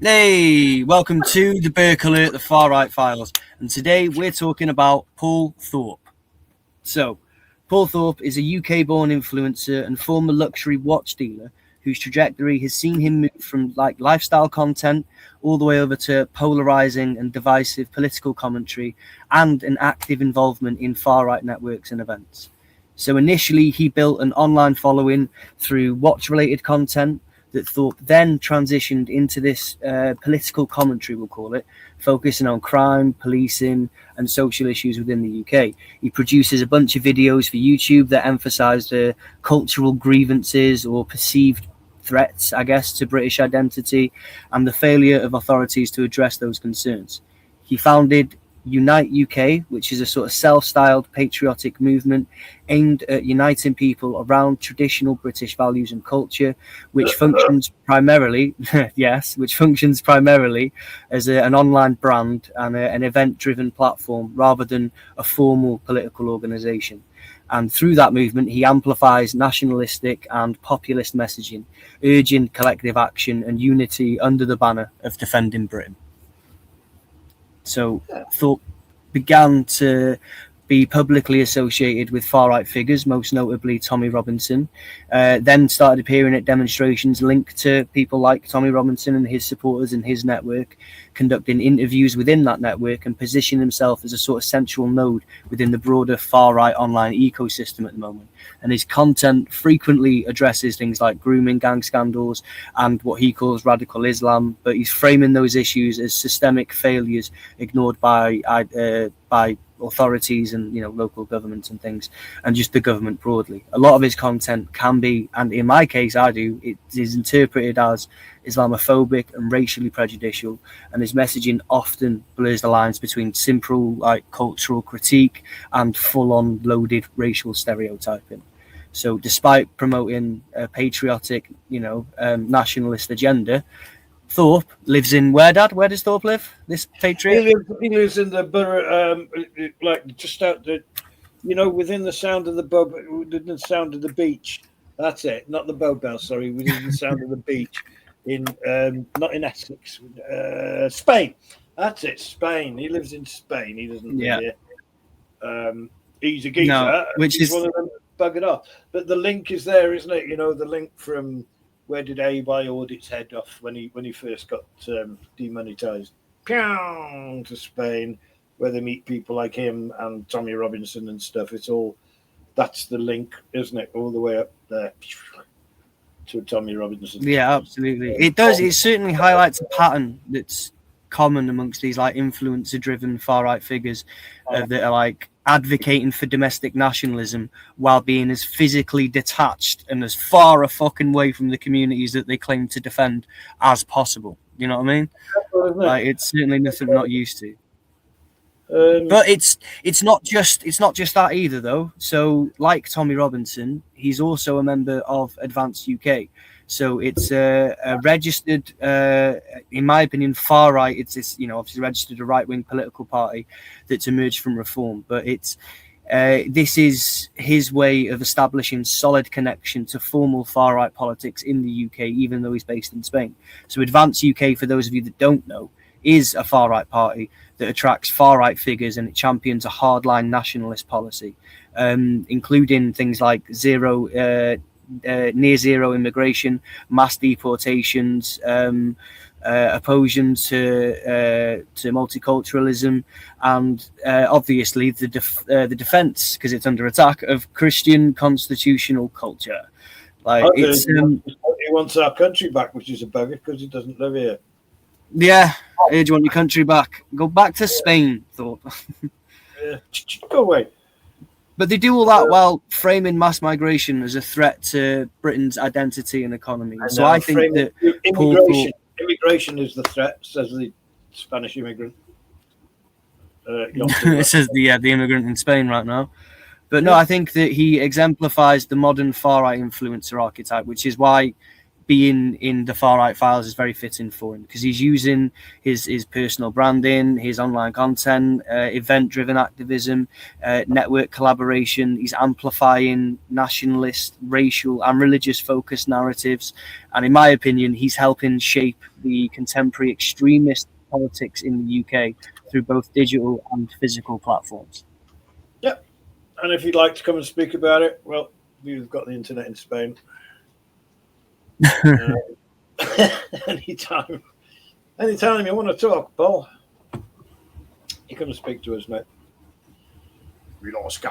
Hey, welcome to the Burke Alert, the Far Right Files, and today we're talking about Paul Thorpe. So, Paul Thorpe is a UK-born influencer and former luxury watch dealer whose trajectory has seen him move from lifestyle content all the way over to polarizing and divisive political commentary and an active involvement in far-right networks and events. So initially, he built an online following through watch-related content that Thorpe then transitioned into this political commentary, we'll call it, focusing on crime, policing, and social issues within the UK. He produces a bunch of videos for YouTube that emphasise the cultural grievances or perceived threats, I guess, to British identity and the failure of authorities to address those concerns. He founded Unite UK, which is a sort of self-styled patriotic movement aimed at uniting people around traditional British values and culture, which functions primarily, which functions primarily as an online brand and an event-driven platform rather than a formal political organisation. And through that movement, he amplifies nationalistic and populist messaging, urging collective action and unity under the banner of defending Britain. So Thorpe began to be publicly associated with far-right figures, most notably Tommy Robinson, then started appearing at demonstrations linked to people like Tommy Robinson and his supporters and his network, conducting interviews within that network and positioning himself as a sort of central node within the broader far-right online ecosystem at the moment. And his content frequently addresses things like grooming, gang scandals, and what he calls radical Islam, but he's framing those issues as systemic failures ignored by authorities and local governments and things, and just the government broadly. A lot of his content can be, and in my case it is interpreted as Islamophobic and racially prejudicial, and his messaging often blurs the lines between simple cultural critique and full-on loaded racial stereotyping. So despite promoting a patriotic nationalist agenda, Thorpe lives in where, Dad? Where does Thorpe live? This patriot? He lives in the borough, just out the, within the sound of within the sound of the beach. That's it. Not the boat bell. Sorry, within the sound of the beach. Not in Essex, Spain. That's it, Spain. He lives in Spain. He doesn't live here. He's a geezer. No, which is one of them buggered off. But the link is there, isn't it? The link from. Where did AY Audit's head off when he first got demonetized? To Spain, where they meet people like him and Tommy Robinson and stuff. That's the link, isn't it? All the way up there to Tommy Robinson. Yeah, absolutely. It does. It certainly highlights a pattern that's common amongst these influencer-driven far-right figures that are advocating for domestic nationalism while being as physically detached and as far a fucking way from the communities that they claim to defend as possible. You know what I mean? It's certainly nothing we're not used to. But it's not just that either, though. So, like Tommy Robinson, he's also a member of Advance UK. So it's a registered, in my opinion, far right. It's obviously registered a right-wing political party that's emerged from reform. But this is his way of establishing solid connection to formal far-right politics in the UK, even though he's based in Spain. So Advance UK, for those of you that don't know, is a far-right party that attracts far-right figures, and it champions a hardline nationalist policy, including things like near zero immigration, mass deportations, opposition to multiculturalism, and obviously the defense, because it's under attack, of Christian constitutional culture. He wants our country back, which is a bugger because he doesn't live here. Yeah, hey, do you want your country back? Go back to Spain, Thorpe. Go away. But they do all that while framing mass migration as a threat to Britain's identity and economy. So I think that immigration is the threat, says the Spanish immigrant. It says the immigrant in Spain right now. But no, I think that he exemplifies the modern far-right influencer archetype, which is why being in the Far Right Files is very fitting for him, because he's using his personal branding, his online content, event-driven activism, network collaboration. He's amplifying nationalist, racial, and religious-focused narratives, and in my opinion, he's helping shape the contemporary extremist politics in the UK through both digital and physical platforms. Yep. And if you'd like to come and speak about it, well, we've got the internet in Spain. Anytime you want to talk, Paul, you come and speak to us, mate. Real Oscar.